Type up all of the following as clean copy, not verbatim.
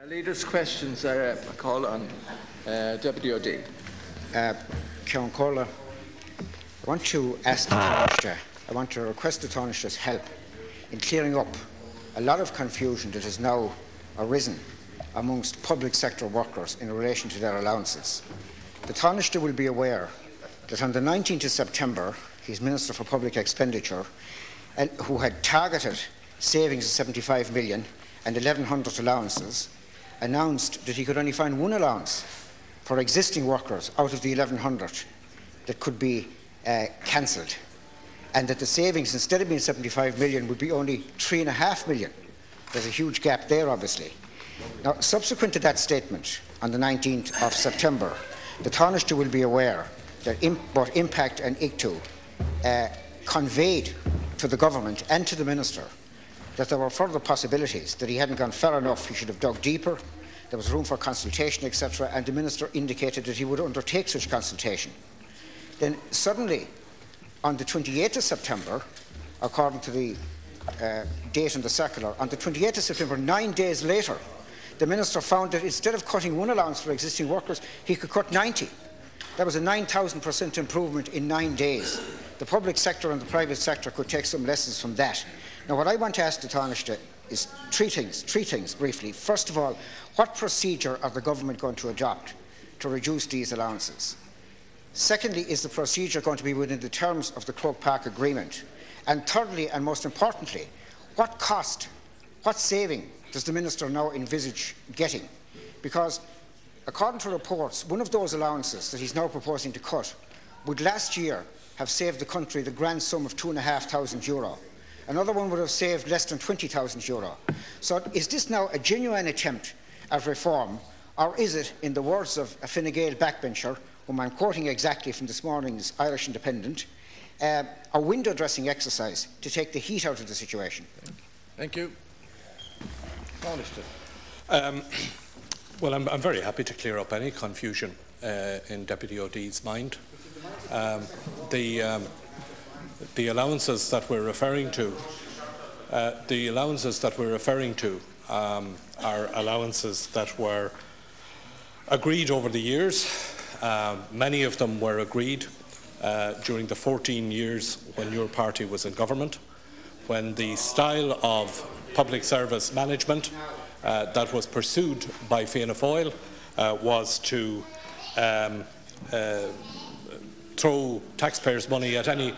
Leaders' questions. I call on Deputy O'D. Ceann Comhairle, I want to ask the Tánaiste, I want to request the Tánaiste's help in clearing up a lot of confusion that has now arisen amongst public sector workers in relation to their allowances. The Tánaiste will be aware that on the 19th of September, his Minister for Public Expenditure, who had targeted savings of 75 million and 1,100 allowances, announced that he could only find one allowance for existing workers out of the 1,100 that could be cancelled, and that the savings, instead of being 75 million, would be only 3.5 million. There's a huge gap there, obviously. Now, subsequent to that statement on the 19th of September, the Tánaiste will be aware that both Impact and ICTU conveyed to the Government and to the Minister that there were further possibilities, that he hadn't gone far enough, he should have dug deeper, there was room for consultation, etc., and the Minister indicated that he would undertake such consultation. Then suddenly, on the 28th of September, according to the date in the circular, on the 28th of September, 9 days later, the Minister found that instead of cutting one allowance for existing workers, he could cut 90. That was a 9,000% improvement in 9 days. The public sector and the private sector could take some lessons from that. Now, what I want to ask the Tánaiste is three things briefly. First of all, what procedure are the Government going to adopt to reduce these allowances? Secondly, is the procedure going to be within the terms of the Croke Park Agreement? And thirdly, and most importantly, what cost, what saving does the Minister now envisage getting? Because, according to reports, one of those allowances that he's now proposing to cut would last year have saved the country the grand sum of €2,500. Another one would have saved less than €20,000. So is this now a genuine attempt at reform, or is it, in the words of a Fine Gael backbencher, whom I'm quoting exactly from this morning's Irish Independent, a window dressing exercise to take the heat out of the situation? Thank you. Well, I'm very happy to clear up any confusion in Deputy O'D's mind. The allowances that we're referring to, are allowances that were agreed over the years. Many of them were agreed during the 14 years when your party was in government, when the style of public service management that was pursued by Fianna Fáil was to throw taxpayers' money at any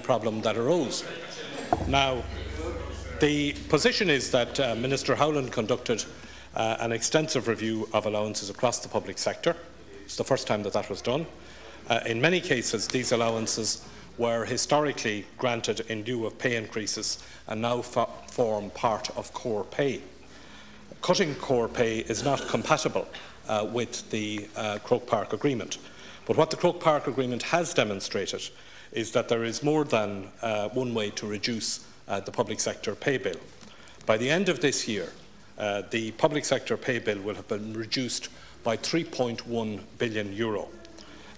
problem that arose. Now, the position is that Minister Howland conducted an extensive review of allowances across the public sector. It's the first time that that was done. In many cases, these allowances were historically granted in lieu of pay increases and now form part of core pay. Cutting core pay is not compatible with the Croke Park Agreement. But what the Croke Park Agreement has demonstrated is that there is more than one way to reduce the public sector pay bill. By the end of this year, the public sector pay bill will have been reduced by €3.1 billion.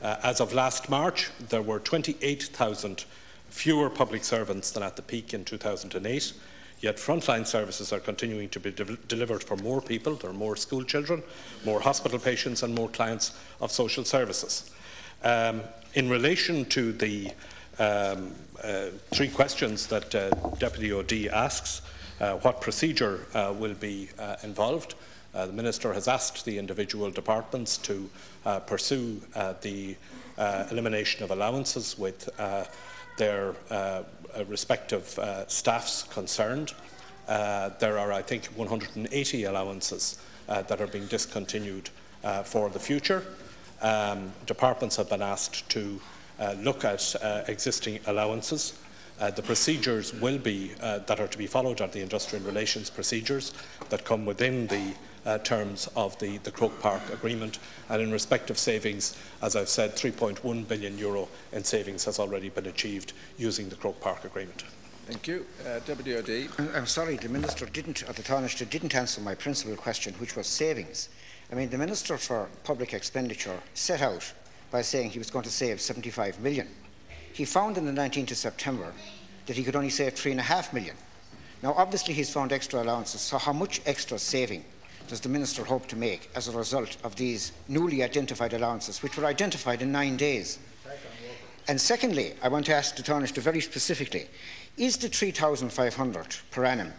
As of last March, there were 28,000 fewer public servants than at the peak in 2008, yet frontline services are continuing to be delivered for more people. There are more school children, more hospital patients and more clients of social services. In relation to the three questions that Deputy O'D asks, what procedure will be involved? The Minister has asked the individual departments to pursue the elimination of allowances with their respective staffs concerned. There are, I think, 180 allowances that are being discontinued for the future. Departments have been asked to look at existing allowances. The procedures will be that are to be followed are the industrial relations procedures that come within the terms of the Croke Park Agreement, and in respect of savings, as I've said, €3.1 billion in savings has already been achieved using the Croke Park Agreement. Thank you. Deputy O'D. I'm sorry, the Minister didn't, or the Tánaiste didn't answer my principal question, which was savings. I mean, the Minister for Public Expenditure set out by saying he was going to save 75 million. He found on the 19th of September that he could only save 3.5 million. Now, obviously, he's found extra allowances, so how much extra saving does the Minister hope to make as a result of these newly identified allowances, which were identified in 9 days? And secondly, I want to ask the Tánaiste very specifically, is the 3,500 per annum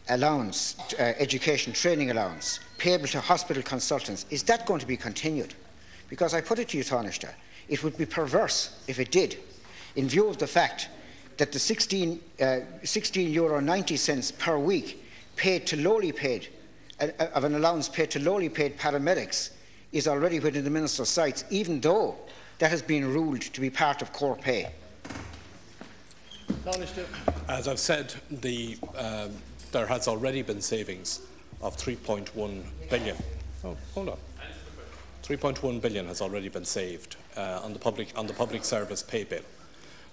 allowance, education training allowance, payable to hospital consultants, is that going to be continued? Because I put it to you, Tánaiste, it would be perverse if it did, in view of the fact that the €16.90 per week paid to lowly paid, of an allowance paid to lowly paid paramedics is already within the Minister's sights, even though that has been ruled to be part of core pay. As I've said, there has already been savings of 3.1 billion. Oh, hold on. 3.1 billion has already been saved on the public service pay bill.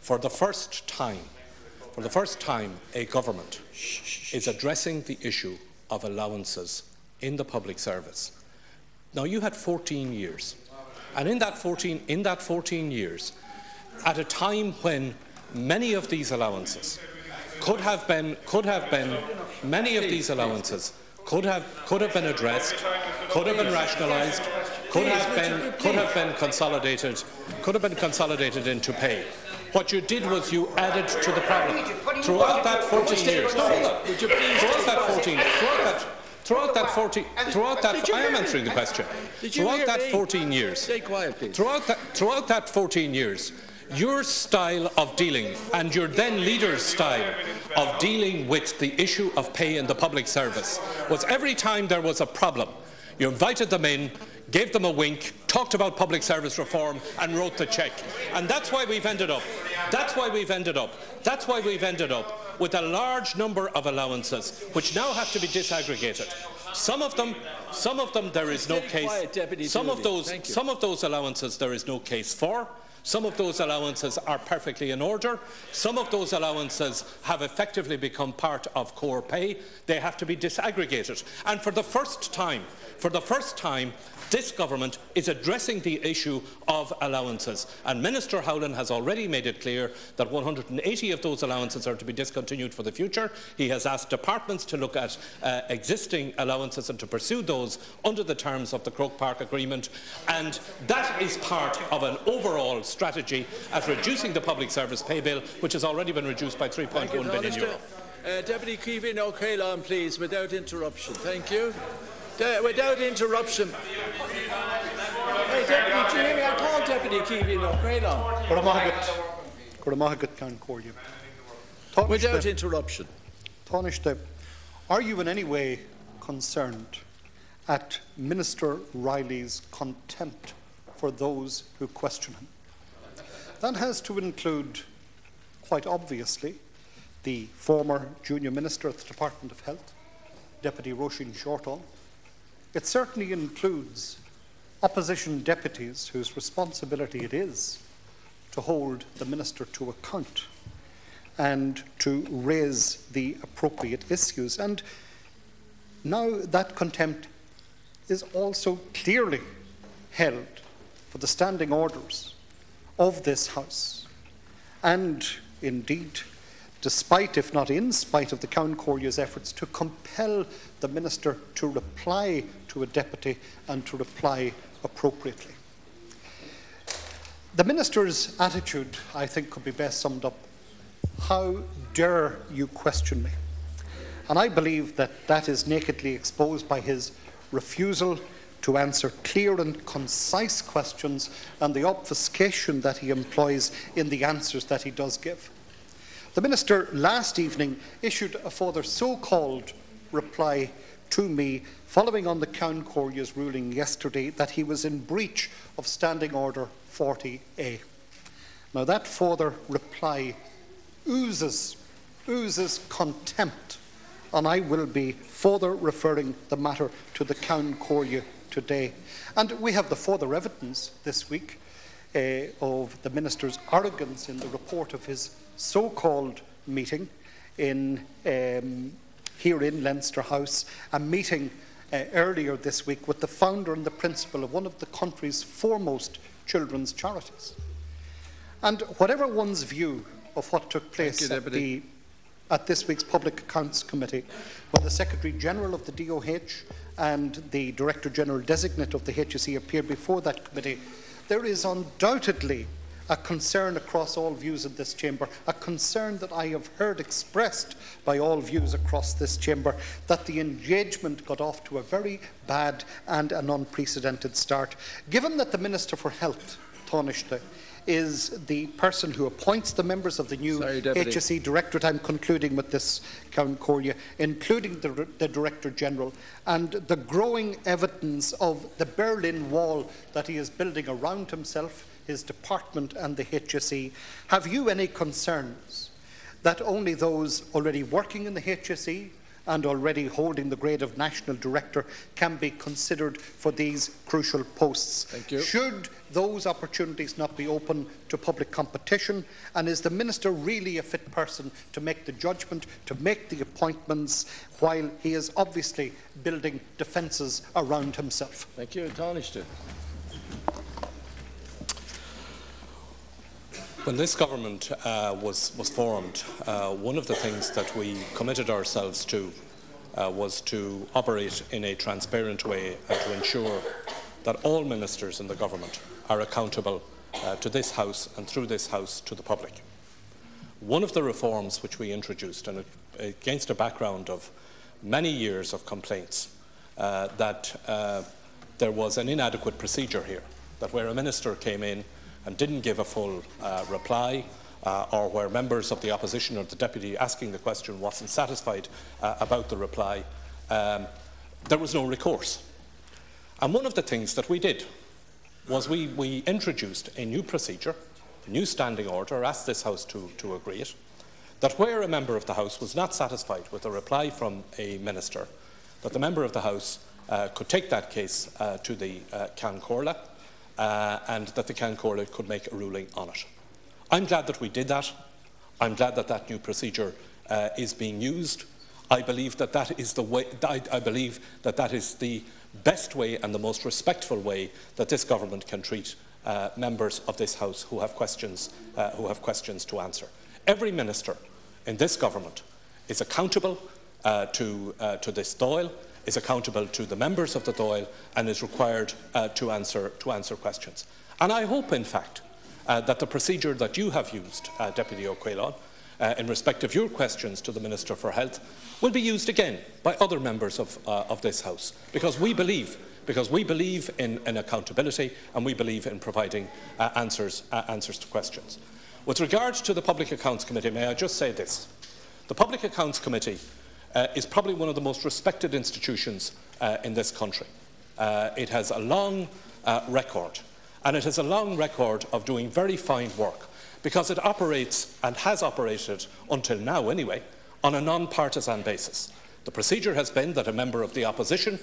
For the first time, a government is addressing the issue of allowances in the public service. Now, you had 14 years, and in that 14 years, at a time when many of these allowances could have been addressed, could have been rationalised, could have been consolidated into pay. What you did was you added to the problem. Throughout that 14 years, I am answering the question. Throughout that 14 years, throughout that 14 years, your style of dealing and your then leader's style of dealing with the issue of pay in the public service was every time there was a problem, you invited them in, gave them a wink, talked about public service reform and wrote the cheque. And that's why we've ended up with a large number of allowances which now have to be disaggregated. Some of them there is no case. Some of those allowances there is no case for. Some of those allowances are perfectly in order. Some of those allowances have effectively become part of core pay. They have to be disaggregated. And for the first time, this government is addressing the issue of allowances. And Minister Howlin has already made it clear that 180 of those allowances are to be discontinued for the future. He has asked departments to look at existing allowances and to pursue those under the terms of the Croke Park Agreement. And that is part of an overall strategy at reducing the public service pay bill, which has already been reduced by €3.1 billion. Deputy Keevan O'Callaghan, please, without interruption. Thank you. Without interruption. Hey, Deputy Jimmy, I call Deputy Keevan O'Callaghan. Without interruption. Tánaiste, are you in any way concerned at Minister Riley's contempt for those who question him? That has to include, quite obviously, the former Junior Minister at the Department of Health, Deputy Roisin Shortall. It certainly includes opposition deputies whose responsibility it is to hold the Minister to account and to raise the appropriate issues. And now that contempt is also clearly held for the standing orders of this House. And indeed, despite, if not in spite, of the Count Corria's efforts to compel the Minister to reply to a deputy and to reply appropriately. The Minister's attitude, I think, could be best summed up: how dare you question me? And I believe that that is nakedly exposed by his refusal to answer clear and concise questions and the obfuscation that he employs in the answers that he does give. The Minister last evening issued a further so-called reply to me following on the Count Corria's ruling yesterday that he was in breach of Standing Order 40A. Now that further reply oozes contempt, and I will be further referring the matter to the Count Corria today. And we have the further evidence this week of the Minister's arrogance in the report of his so-called meeting here in Leinster House, a meeting earlier this week with the founder and the principal of one of the country's foremost children's charities. And whatever one's view of what took place at at this week's Public Accounts Committee, when the Secretary-General of the DOH and the Director-General Designate of the HSE appeared before that committee, there is undoubtedly a concern across all views in this chamber, a concern that I have heard expressed by all views across this chamber, that the engagement got off to a very bad and an unprecedented start. Given that the Minister for Health, Tánaiste, is the person who appoints the members of the new HSE Directorate, I'm concluding with this, Count Corria, including the Director-General, and the growing evidence of the Berlin Wall that he is building around himself, his department and the HSE, have you any concerns that only those already working in the HSE and already holding the grade of National Director can be considered for these crucial posts? Thank you. Should those opportunities not be open to public competition? And is the Minister really a fit person to make the judgment, to make the appointments, while he is obviously building defences around himself? Thank you. Tánaiste. When this government was formed, one of the things that we committed ourselves to was to operate in a transparent way and to ensure that all ministers in the government are accountable to this House and through this House to the public. One of the reforms which we introduced, and against a background of many years of complaints, that there was an inadequate procedure here, that where a minister came in and didn't give a full reply, or where members of the opposition or the deputy asking the question wasn't satisfied about the reply, there was no recourse. And one of the things that we did was we introduced a new procedure, a new standing order, asked this House to agree it, that where a member of the House was not satisfied with a reply from a minister, that the member of the House could take that case to the Ceann Comhairle, and that the Ceann Comhairle could make a ruling on it. I'm glad that we did that. I'm glad that that new procedure is being used. I believe that that is the way. I believe that that is the best way and the most respectful way that this government can treat members of this House who have questions to answer. Every minister in this government is accountable to this Dáil, is accountable to the members of the Dáil, and is required to answer questions. And I hope, in fact, that the procedure that you have used, Deputy O'Quailon, in respect of your questions to the Minister for Health, will be used again by other members of this House, because we believe in accountability, and we believe in providing answers to questions. With regard to the Public Accounts Committee, may I just say this: the Public Accounts Committee is probably one of the most respected institutions in this country. It has a long record, and it has a long record of doing very fine work, because it operates, and has operated until now anyway, on a non-partisan basis. The procedure has been that a member of the opposition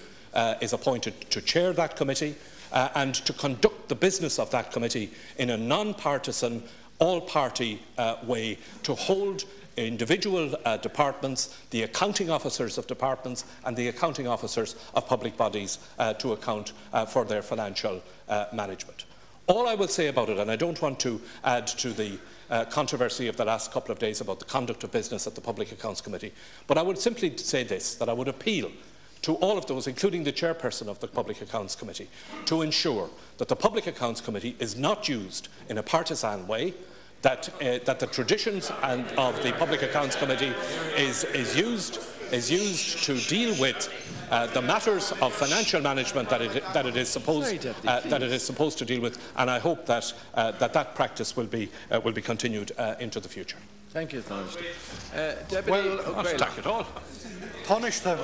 is appointed to chair that committee and to conduct the business of that committee in a non-partisan, all-party way, to hold individual departments, the accounting officers of departments and the accounting officers of public bodies to account for their financial management. All I will say about it, and I don't want to add to the controversy of the last couple of days about the conduct of business at the Public Accounts Committee, but I would simply say this, that I would appeal to all of those, including the chairperson of the Public Accounts Committee, to ensure that the Public Accounts Committee is not used in a partisan way, that the traditions of the Public Accounts Committee is used to deal with the matters of financial management that it is supposed to deal with, and I hope that that practice will be continued into the future. Thank you, Tánaiste. Deputy Not attack at all. Tánaiste.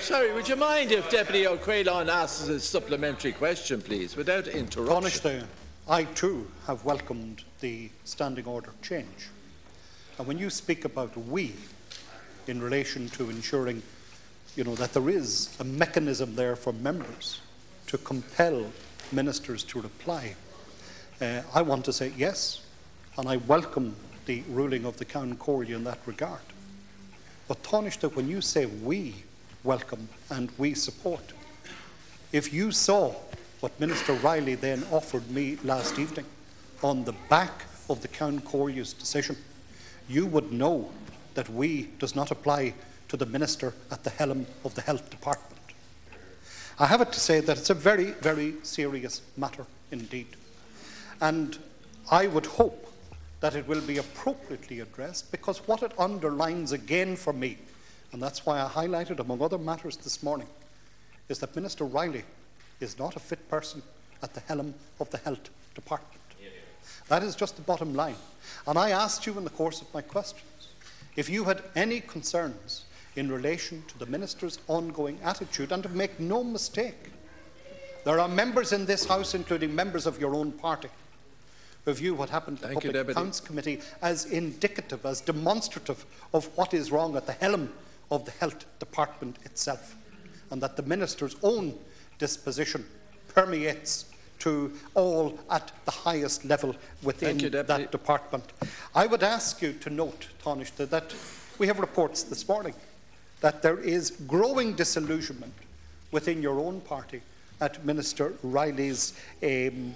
Sorry, would you mind if Deputy O'Quailon asks a supplementary question, please, without interruption? Tánaiste, I too have welcomed the standing order change. And when you speak about we, in relation to ensuring, that there is a mechanism there for members to compel ministers to reply, I want to say yes, and I welcome the ruling of the Ceann Comhairle in that regard. But Tánaiste, when you say we welcome and we support, if you saw what Minister Riley then offered me last evening on the back of the Ceann Comhairle's decision, you would know that we does not apply to the Minister at the helm of the Health Department. I have it to say that it's a very, very serious matter indeed. And I would hope that it will be appropriately addressed, because what it underlines again for me, and that's why I highlighted among other matters this morning, is that Minister Riley is not a fit person at the helm of the Health Department. That is just the bottom line. And I asked you in the course of my questions if you had any concerns in relation to the Minister's ongoing attitude. And to make no mistake, there are members in this House, including members of your own party, who view what happened to the Public Accounts Committee as indicative, as demonstrative of what is wrong at the helm of the Health Department itself, and that the Minister's own disposition permeates to all at the highest level within that department. I would ask you to note, Tánaiste, that we have reports this morning that there is growing disillusionment within your own party at Minister Riley's continued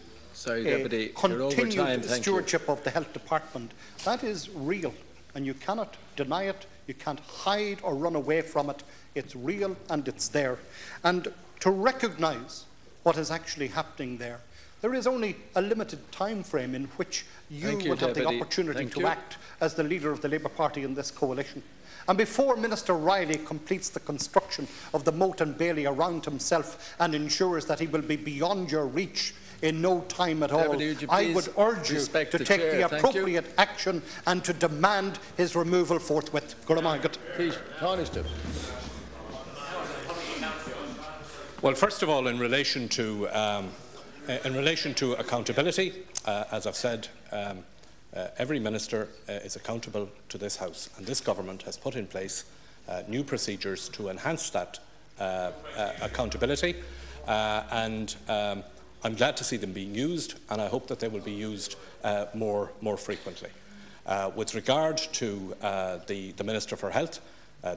stewardship of the Health Department. That is real, and you cannot deny it, you can't hide or run away from it. It's real and it's there. And to recognise what is actually happening there, there is only a limited time frame in which you will have the opportunity to act as the leader of the Labour Party in this coalition. And before Minister Riley completes the construction of the moat and bailey around himself and ensures that he will be beyond your reach in no time at all, I would urge you to take the appropriate action and to demand his removal forthwith. Please, Tánaiste. Well, first of all, in relation to accountability, as I've said, every minister is accountable to this House, and this government has put in place new procedures to enhance that accountability, and I'm glad to see them being used, and I hope that they will be used more frequently. With regard to the Minister for Health,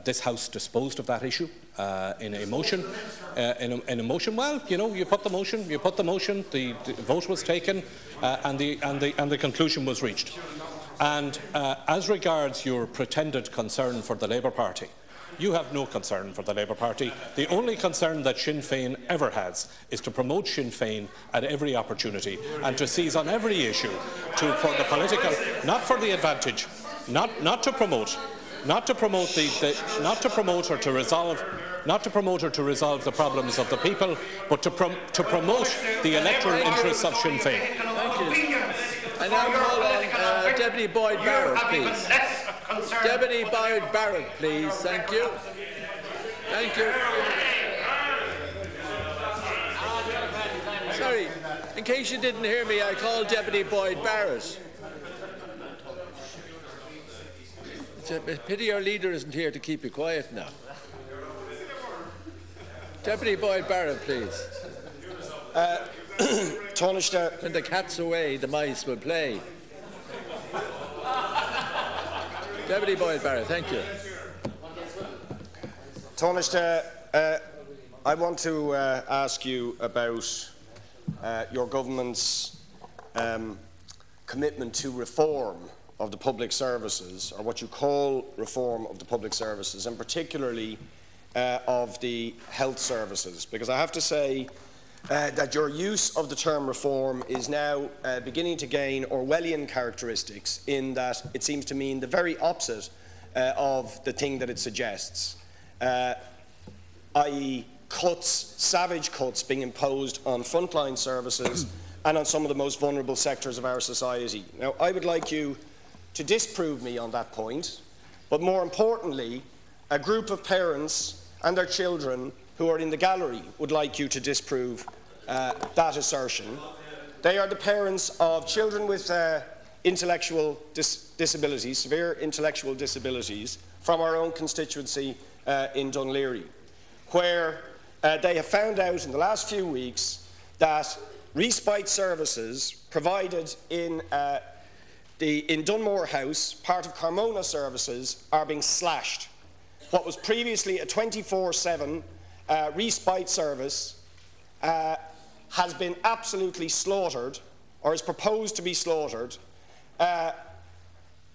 this House disposed of that issue in a motion. Well, you know, you put the motion, the vote was taken, and the conclusion was reached. And as regards your pretended concern for the Labour Party, you have no concern for the Labour Party. The only concern that Sinn Féin ever has is to promote Sinn Féin at every opportunity and to seize on every issue for the political, not for the advantage, not to promote or to resolve the problems of the people, but to promote the electoral interests of Sinn Féin. Thank you. I now call on Deputy Boyd Barrett, please. Deputy Boyd Barrett, please. Thank you. Thank you. Sorry, in case you didn't hear me, I called Deputy Boyd Barrett. It's a pity our leader isn't here to keep you quiet now. Deputy Boyd Barrett, please. Tánaiste. When the cat's away, the mice will play. Deputy Boyd Barrett, thank you. Tánaiste, I want to ask you about your government's commitment to reform of the public services, or what you call reform of the public services, and particularly of the health services, because I have to say that your use of the term reform is now beginning to gain Orwellian characteristics, in that it seems to mean the very opposite of the thing that it suggests, i.e. cuts, savage cuts being imposed on frontline services and on some of the most vulnerable sectors of our society. Now, I would like you to disprove me on that point, but more importantly, a group of parents and their children who are in the gallery would like you to disprove that assertion. They are the parents of children with intellectual disabilities, severe intellectual disabilities, from our own constituency in Dunleary, where they have found out in the last few weeks that respite services provided in Dunmore House, part of Carmona services, are being slashed. What was previously a 24/7 respite service has been absolutely slaughtered, or is proposed to be slaughtered,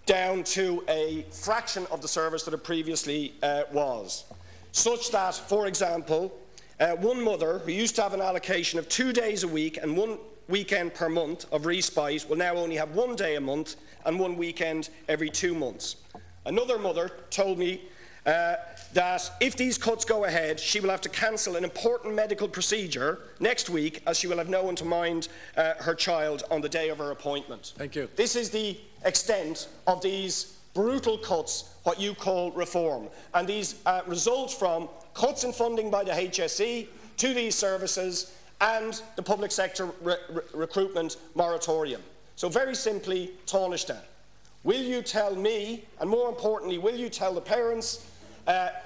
down to a fraction of the service that it previously was, such that, for example, one mother who used to have an allocation of 2 days a week and 1 weekend per month of respite will now only have 1 day a month and 1 weekend every 2 months. Another mother told me that if these cuts go ahead, she will have to cancel an important medical procedure next week, as she will have no one to mind her child on the day of her appointment. Thank you. This is the extent of these brutal cuts, what you call reform, and these result from cuts in funding by the HSE to these services and the public sector recruitment moratorium. So very simply, Tánaiste, will you tell me, and more importantly, will you tell the parents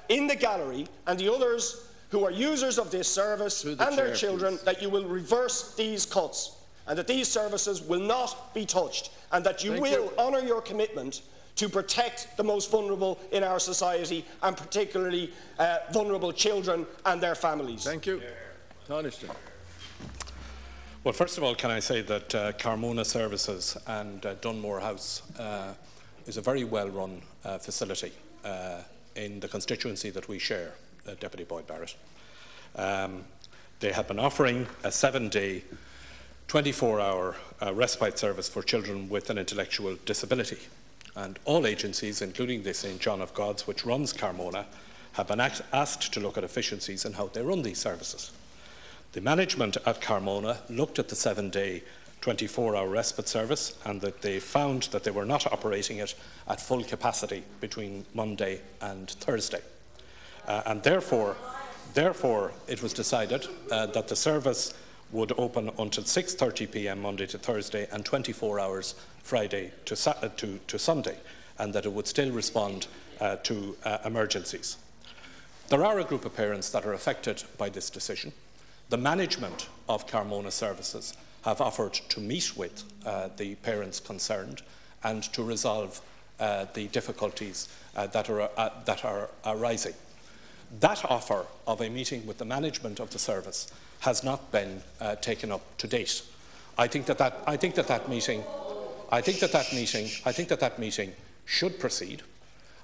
in the gallery and the others who are users of this service and their children that you will reverse these cuts and that these services will not be touched and that you will honour your commitment to protect the most vulnerable in our society, and particularly vulnerable children and their families? Thank you. Tánaiste. Well, first of all, can I say that Carmona Services and Dunmore House is a very well-run facility in the constituency that we share, Deputy Boyd Barrett. They have been offering a 7-day, 24-hour respite service for children with an intellectual disability. And all agencies, including the St John of God's, which runs Carmona, have been asked to look at efficiencies in how they run these services. The management at Carmona looked at the 7-day, 24-hour respite service, and that they found that they were not operating it at full capacity between Monday and Thursday. And therefore, it was decided that the service would open until 6:30 p.m. Monday to Thursday and 24 hours Friday to Sunday, and that it would still respond to emergencies. There are a group of parents that are affected by this decision. The management of Carmona Services have offered to meet with the parents concerned and to resolve the difficulties that are arising. That offer of a meeting with the management of the service has not been taken up to date. I think that meeting should proceed.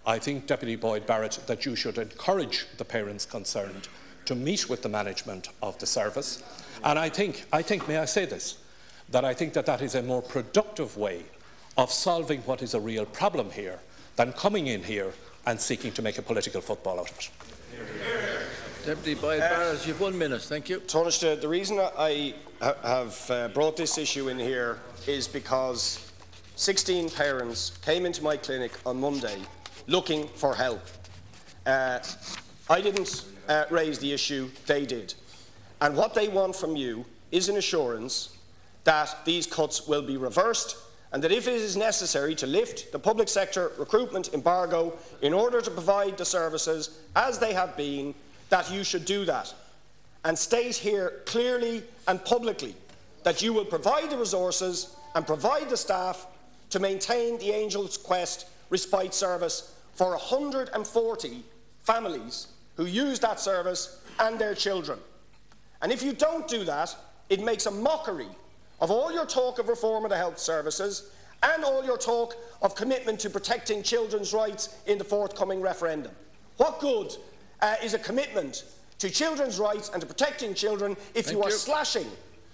I think, Deputy Boyd Barrett, that you should encourage the parents concerned to meet with the management of the service. And I think, may I say this, that I think that is a more productive way of solving what is a real problem here than coming in here and seeking to make a political football out of it. Deputy Boyd Barrett, you have 1 minute. Thank you. Tánaiste, the reason I have brought this issue in here is because 16 parents came into my clinic on Monday looking for help. I didn't raise the issue, they did. And what they want from you is an assurance that these cuts will be reversed, and that if it is necessary to lift the public sector recruitment embargo in order to provide the services as they have been, that you should do that. And state here clearly and publicly that you will provide the resources and provide the staff to maintain the Angel's Quest respite service for 140 families who use that service and their children. And if you don't do that, it makes a mockery of all your talk of reform of the health services and all your talk of commitment to protecting children's rights in the forthcoming referendum. What good is a commitment to children's rights and to protecting children if you are slashing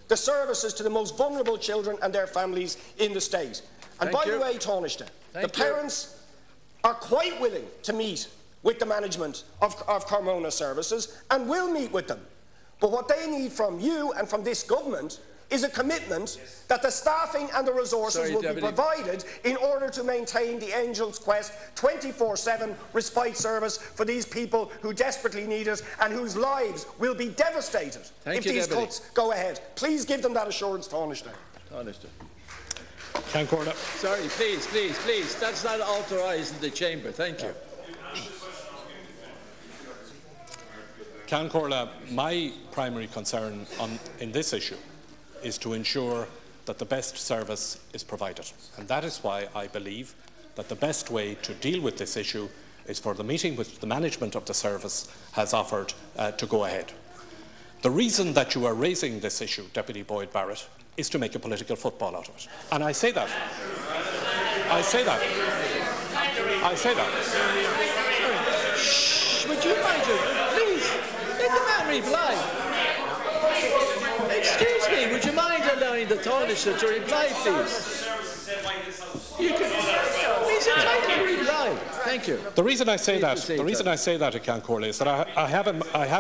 the services to the most vulnerable children and their families in the state? And by the way, Tánaiste, the parents are quite willing to meet with the management of Carmona Services and will meet with them. But what they need from you and from this government is a commitment that the staffing and the resources will be provided in order to maintain the Angel's Quest 24/7 respite service for these people who desperately need it and whose lives will be devastated if these cuts go ahead. Please give them that assurance, Tánaiste. Sorry, please. That's not authorised in the chamber. Thank you. Ceann Comhairle, my primary concern in this issue is to ensure that the best service is provided. And that is why I believe that the best way to deal with this issue is for the meeting which the management of the service has offered to go ahead. The reason that you are raising this issue, Deputy Boyd Barrett, is to make a political football out of it. And I say that. I say that. Shh, would you mind please, let the man reply. Excuse me, would you mind allowing the Tánaiste to reply, please? You can, he's entitled to reply. Thank you. The reason I say that, Ceann Comhairle, is that I have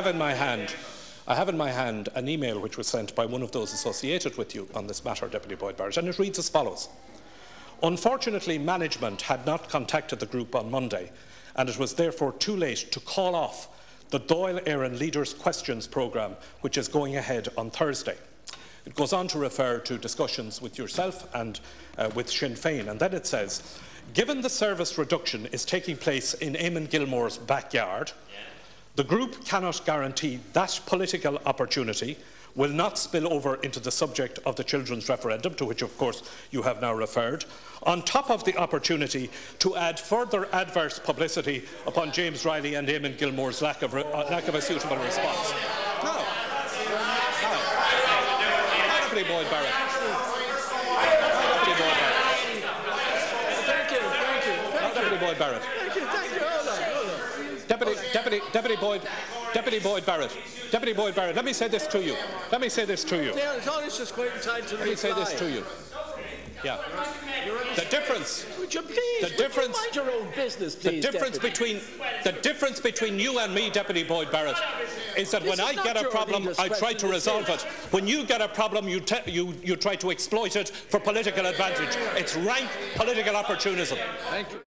in my hand an email which was sent by one of those associated with you on this matter, Deputy Boyd Barrett, and it reads as follows. Unfortunately, management had not contacted the group on Monday, and it was therefore too late to call off the Dáil Éireann Leaders' Questions programme, which is going ahead on Thursday. It goes on to refer to discussions with yourself and with Sinn Féin, and then it says, given the service reduction is taking place in Eamon Gilmore's backyard, the group cannot guarantee that political opportunity will not spill over into the subject of the children's referendum, to which of course you have now referred, on top of the opportunity to add further adverse publicity upon James Riley and Eamon Gilmore's lack of a suitable response. Now, Deputy Boyd Barrett. Deputy Boyd Barrett. Deputy Boyd Barrett. Deputy Boyd Barrett, let me say this to you. Let me say this to you. Yeah. The difference. Would you please? The difference. Mind your own business, please. The difference between you and me, Deputy Boyd Barrett, is that when I get a problem, I try to resolve it. When you get a problem, you try to exploit it for political advantage. It's rank political opportunism. Thank you.